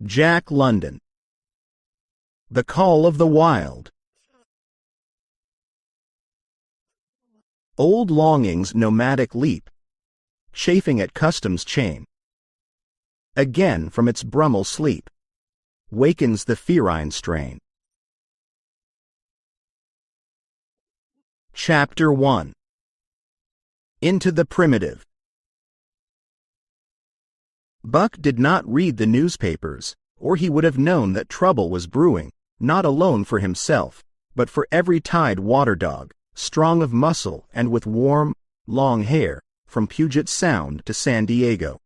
Jack London. The Call of the Wild. Old Longing's nomadic leap, chafing at custom's chain. Again from its brummel sleep, wakens the ferine strain. Chapter 1. Into the Primitive. Buck did not read the newspapers, or he would have known that trouble was brewing, not alone for himself, but for every tide water dog, strong of muscle and with warm, long hair, from Puget Sound to San Diego.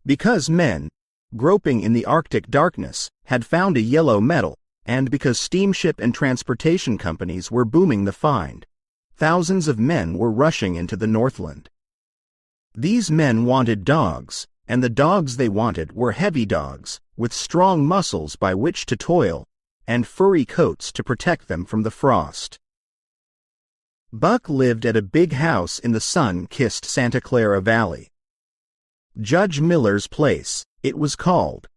Because men, groping in the Arctic darkness, had found a yellow metal, and because steamship and transportation companies were booming the find, thousands of men were rushing into the Northland. These men wanted dogs, and the dogs they wanted were heavy dogs, with strong muscles by which to toil, and furry coats to protect them from the frost. Buck lived at a big house in the sun-kissed Santa Clara Valley. Judge Miller's Place, it was called.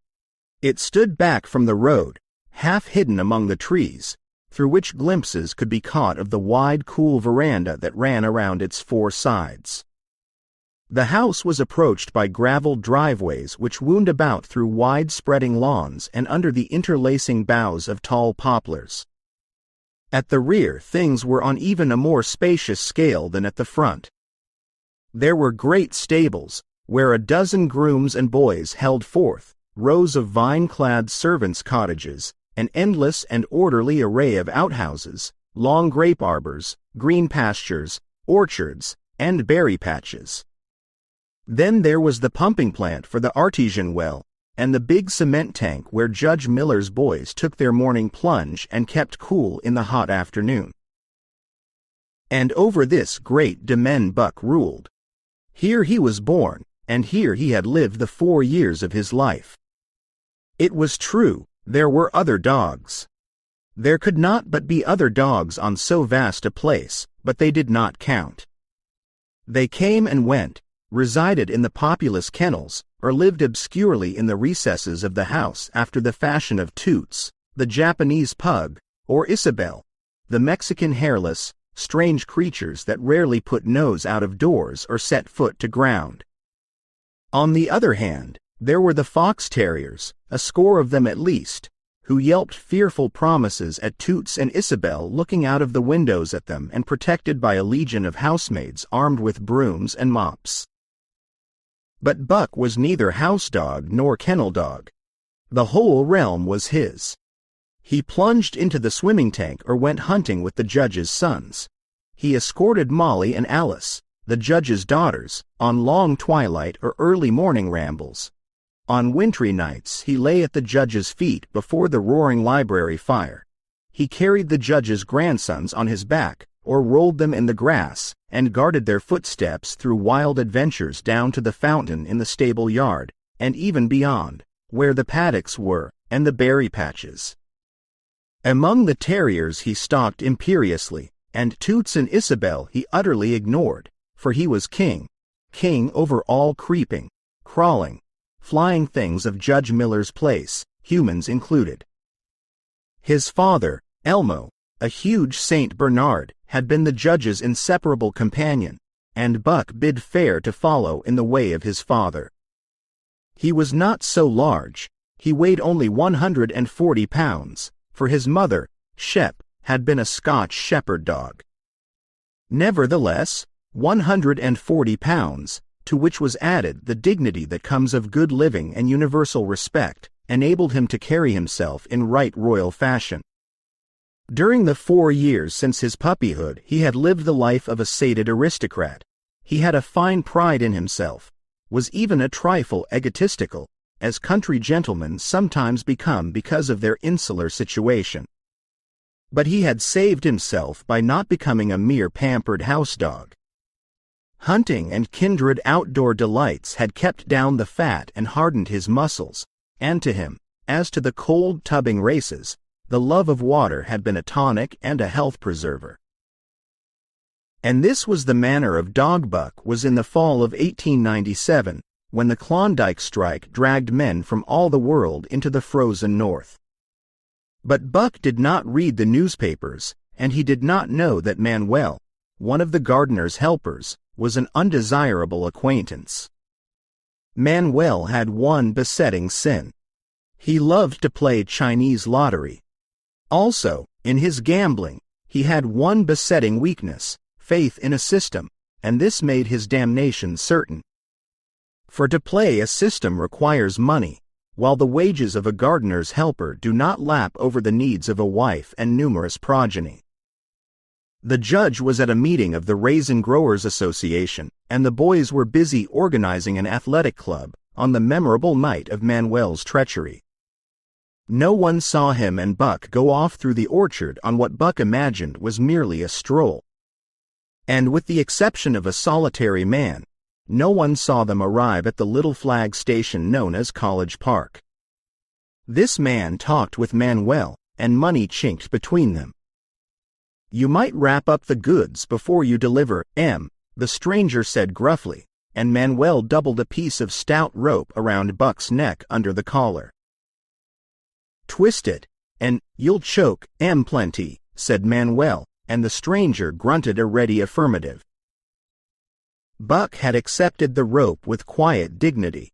It stood back from the road, half hidden among the trees, through which glimpses could be caught of the wide, cool veranda that ran around its four sides. The house was approached by graveled driveways which wound about through wide-spreading lawns and under the interlacing boughs of tall poplars. At the rear things were on even a more spacious scale than at the front. There were great stables, where a dozen grooms and boys held forth, rows of vine-clad servants' cottages, an endless and orderly array of outhouses, long grape arbors, green pastures, orchards, and berry patches. Then there was the pumping plant for the artesian well, and the big cement tank where Judge Miller's boys took their morning plunge and kept cool in the hot afternoon. And over this great demesne Buck ruled. Here he was born, and here he had lived the 4 years of his life. It was true, there were other dogs. There could not but be other dogs on so vast a place, but they did not count. They came and went, resided in the populous kennels, or lived obscurely in the recesses of the house after the fashion of Toots, the Japanese pug, or Isabel, the Mexican hairless, strange creatures that rarely put nose out of doors or set foot to ground. On the other hand, there were the fox terriers, a score of them at least, who yelped fearful promises at Toots and Isabel looking out of the windows at them and protected by a legion of housemaids armed with brooms and mops. But Buck was neither house dog nor kennel dog. The whole realm was his. He plunged into the swimming tank or went hunting with the judge's sons. He escorted Molly and Alice, the judge's daughters, on long twilight or early morning rambles. On wintry nights he lay at the judge's feet before the roaring library fire. He carried the judge's grandsons on his back, or rolled them in the grass, and guarded their footsteps through wild adventures down to the fountain in the stable yard, and even beyond, where the paddocks were, and the berry patches. Among the terriers he stalked imperiously, and Toots and Isabel he utterly ignored, for he was king over all creeping, crawling, flying things of Judge Miller's Place, humans included. His father, Elmo, a huge Saint Bernard, had been the judge's inseparable companion, and Buck bid fair to follow in the way of his father. He was not so large, he weighed only 140 pounds, for his mother, Shep, had been a Scotch shepherd dog. Nevertheless, 140 pounds, to which was added the dignity that comes of good living and universal respect, enabled him to carry himself in right royal fashion. During the 4 years since his puppyhood he had lived the life of a sated aristocrat. He had a fine pride in himself, was even a trifle egotistical, as country gentlemen sometimes become because of their insular situation. But he had saved himself by not becoming a mere pampered house dog. Hunting and kindred outdoor delights had kept down the fat and hardened his muscles, and to him, as to the cold tubbing races, the love of water had been a tonic and a health preserver. And this was the manner of dog Buck was in the fall of 1897, when the Klondike strike dragged men from all the world into the frozen north. But Buck did not read the newspapers, and he did not know that Manuel, one of the gardener's helpers, was an undesirable acquaintance. Manuel had one besetting sin. He loved to play Chinese lottery. Also, in his gambling, he had one besetting weakness, faith in a system, and this made his damnation certain. For to play a system requires money, while the wages of a gardener's helper do not lap over the needs of a wife and numerous progeny. The judge was at a meeting of the Raisin Growers Association, and the boys were busy organizing an athletic club on the memorable night of Manuel's treachery. No one saw him and Buck go off through the orchard on what Buck imagined was merely a stroll. And with the exception of a solitary man, no one saw them arrive at the little flag station known as College Park. This man talked with Manuel, and money chinked between them. "You might wrap up the goods before you deliver, the stranger said gruffly, and Manuel doubled a piece of stout rope around Buck's neck under the collar. "Twist it, and you'll choke, plenty," said Manuel, and the stranger grunted a ready affirmative. Buck had accepted the rope with quiet dignity.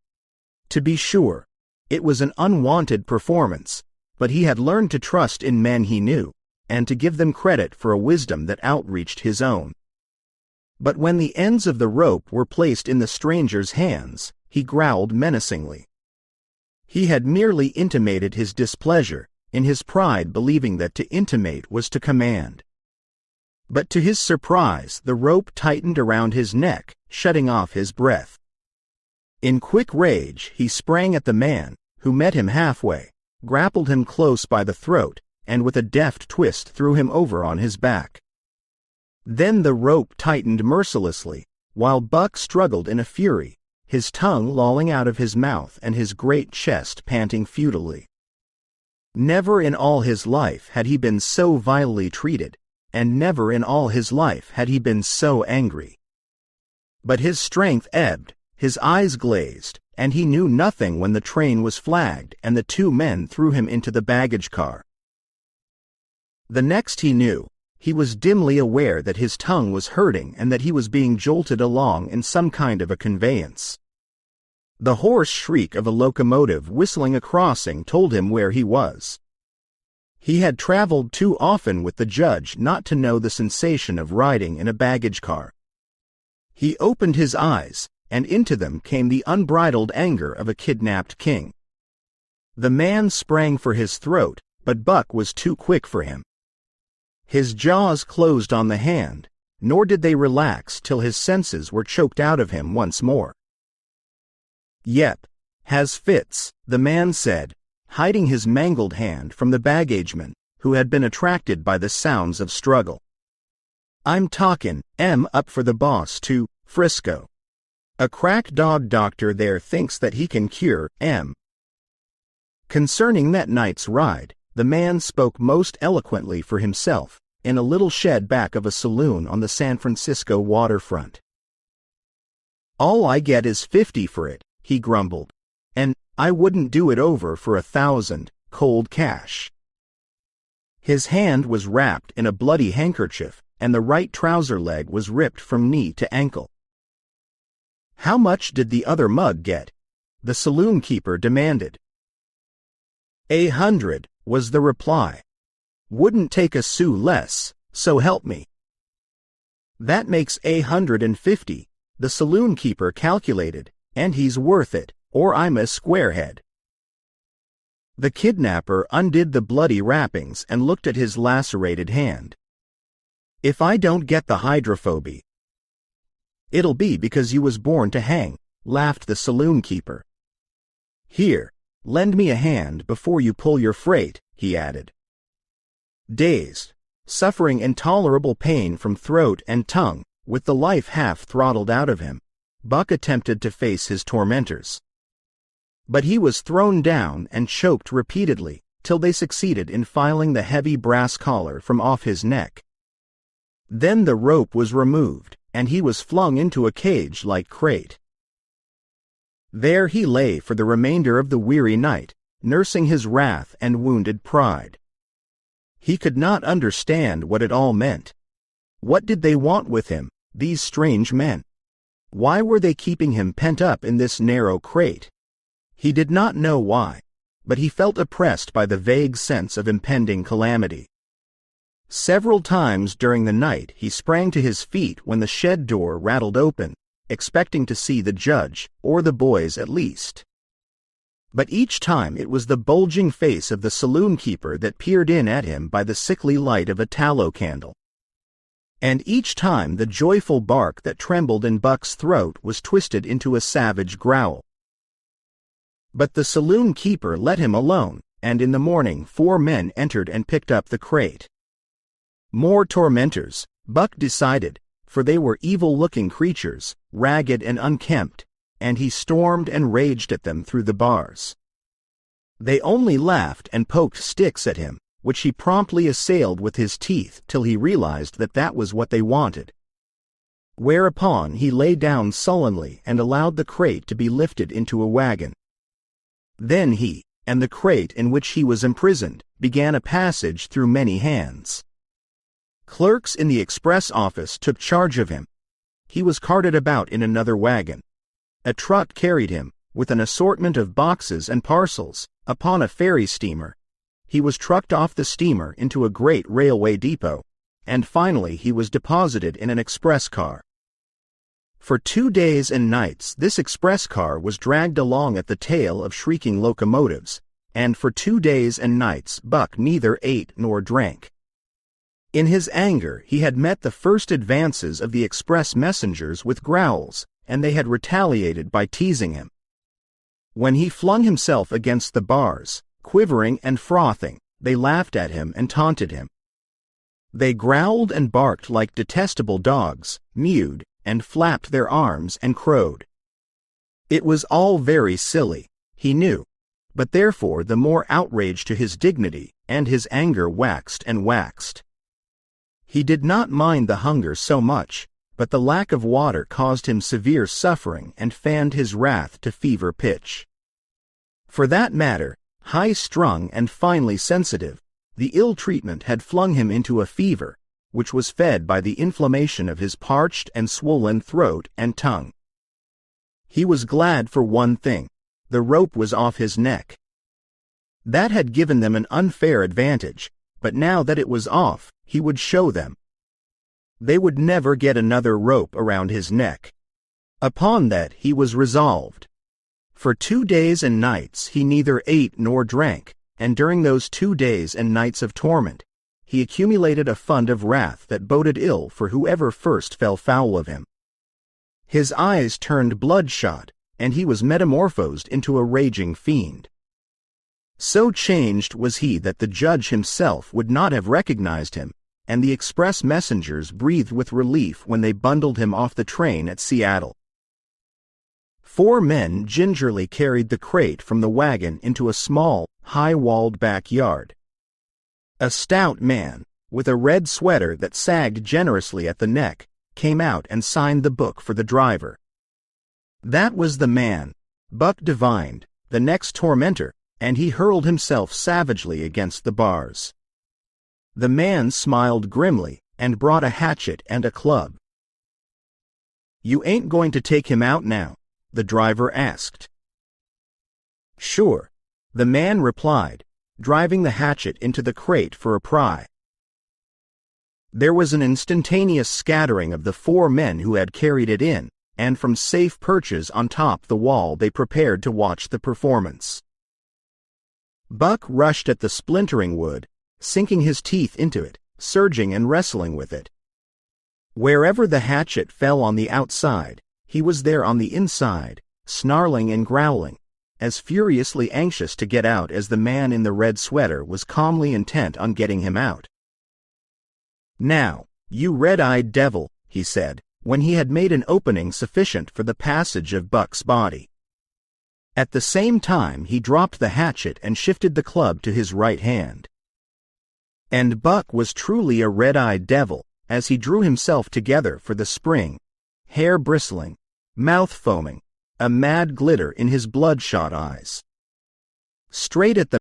To be sure, it was an unwanted performance, but he had learned to trust in men he knew, and to give them credit for a wisdom that outreached his own. But when the ends of the rope were placed in the stranger's hands, he growled menacingly. He had merely intimated his displeasure, in his pride believing that to intimate was to command. But to his surprise, the rope tightened around his neck, shutting off his breath. In quick rage, he sprang at the man, who met him halfway, grappled him close by the throat, and with a deft twist threw him over on his back. Then the rope tightened mercilessly, while Buck struggled in a fury, his tongue lolling out of his mouth and his great chest panting futilely. Never in all his life had he been so vilely treated, and never in all his life had he been so angry. But his strength ebbed, his eyes glazed, and he knew nothing when the train was flagged and the two men threw him into the baggage car. The next he knew, he was dimly aware that his tongue was hurting and that he was being jolted along in some kind of a conveyance. The hoarse shriek of a locomotive whistling a crossing told him where he was. He had traveled too often with the judge not to know the sensation of riding in a baggage car. He opened his eyes, and into them came the unbridled anger of a kidnapped king. The man sprang for his throat, but Buck was too quick for him. His jaws closed on the hand, nor did they relax till his senses were choked out of him once more. "Yep, has fits," the man said, hiding his mangled hand from the baggageman, who had been attracted by the sounds of struggle. "I'm talkin', up for the boss to Frisco. A crack dog doctor there thinks that he can cure Concerning that night's ride, the man spoke most eloquently for himself, in a little shed back of a saloon on the San Francisco waterfront. "All I get is 50 for it," he grumbled, "and I wouldn't do it over for 1,000, cold cash." His hand was wrapped in a bloody handkerchief, and the right trouser leg was ripped from knee to ankle. "How much did the other mug get?" the saloon keeper demanded. "100, was the reply. "Wouldn't take a sou less, so help me." "That makes 150, the saloon keeper calculated, "and he's worth it, or I'm a squarehead." The kidnapper undid the bloody wrappings and looked at his lacerated hand. "If I don't get the hydrophobia, it'll be because you was born to hang," laughed the saloon keeper. "Here, lend me a hand before you pull your freight," he added. Dazed, suffering intolerable pain from throat and tongue, with the life half throttled out of him, Buck attempted to face his tormentors. But he was thrown down and choked repeatedly, till they succeeded in filing the heavy brass collar from off his neck. Then the rope was removed, and he was flung into a cage-like crate. There he lay for the remainder of the weary night, nursing his wrath and wounded pride. He could not understand what it all meant. What did they want with him, these strange men? Why were they keeping him pent up in this narrow crate? He did not know why, but he felt oppressed by the vague sense of impending calamity. Several times during the night he sprang to his feet when the shed door rattled open, expecting to see the judge, or the boys at least. But each time it was the bulging face of the saloon keeper that peered in at him by the sickly light of a tallow candle. And each time the joyful bark that trembled in Buck's throat was twisted into a savage growl. But the saloon keeper let him alone, and in the morning 4 men entered and picked up the crate. More tormentors, Buck decided, for they were evil-looking creatures, ragged and unkempt, and he stormed and raged at them through the bars. They only laughed and poked sticks at him, which he promptly assailed with his teeth till he realized that that was what they wanted. Whereupon he lay down sullenly and allowed the crate to be lifted into a wagon. Then he, and the crate in which he was imprisoned, began a passage through many hands. Clerks in the express office took charge of him. He was carted about in another wagon. A truck carried him, with an assortment of boxes and parcels, upon a ferry steamer. He was trucked off the steamer into a great railway depot, and finally he was deposited in an express car. For 2 days and nights this express car was dragged along at the tail of shrieking locomotives, and for 2 days and nights Buck neither ate nor drank. In his anger he had met the first advances of the express messengers with growls, and they had retaliated by teasing him. When he flung himself against the bars, quivering and frothing, they laughed at him and taunted him. They growled and barked like detestable dogs, mewed, and flapped their arms and crowed. It was all very silly, he knew, but therefore the more outrage to his dignity, and his anger waxed and waxed. He did not mind the hunger so much, but the lack of water caused him severe suffering and fanned his wrath to fever pitch. For that matter, high-strung and finely sensitive, the ill treatment had flung him into a fever, which was fed by the inflammation of his parched and swollen throat and tongue. He was glad for one thing: the rope was off his neck. That had given them an unfair advantage, but now that it was off, he would show them. They would never get another rope around his neck. Upon that he was resolved. For 2 days and nights he neither ate nor drank, and during those 2 days and nights of torment, he accumulated a fund of wrath that boded ill for whoever first fell foul of him. His eyes turned bloodshot, and he was metamorphosed into a raging fiend. So changed was he that the judge himself would not have recognized him, and the express messengers breathed with relief when they bundled him off the train at Seattle. 4 men gingerly carried the crate from the wagon into a small, high-walled backyard. A stout man, with a red sweater that sagged generously at the neck, came out and signed the book for the driver. That was the man, Buck divined, the next tormentor, and he hurled himself savagely against the bars. The man smiled grimly and brought a hatchet and a club. "You ain't going to take him out now?" the driver asked. "Sure," the man replied, driving the hatchet into the crate for a pry. There was an instantaneous scattering of the 4 men who had carried it in, and from safe perches on top the wall they prepared to watch the performance. Buck rushed at the splintering wood, sinking his teeth into it, surging and wrestling with it. Wherever the hatchet fell on the outside, he was there on the inside, snarling and growling, as furiously anxious to get out as the man in the red sweater was calmly intent on getting him out. "Now, you red-eyed devil," he said, when he had made an opening sufficient for the passage of Buck's body. At the same time he dropped the hatchet and shifted the club to his right hand. And Buck was truly a red-eyed devil, as he drew himself together for the spring, hair bristling, mouth foaming, a mad glitter in his bloodshot eyes. Straight at the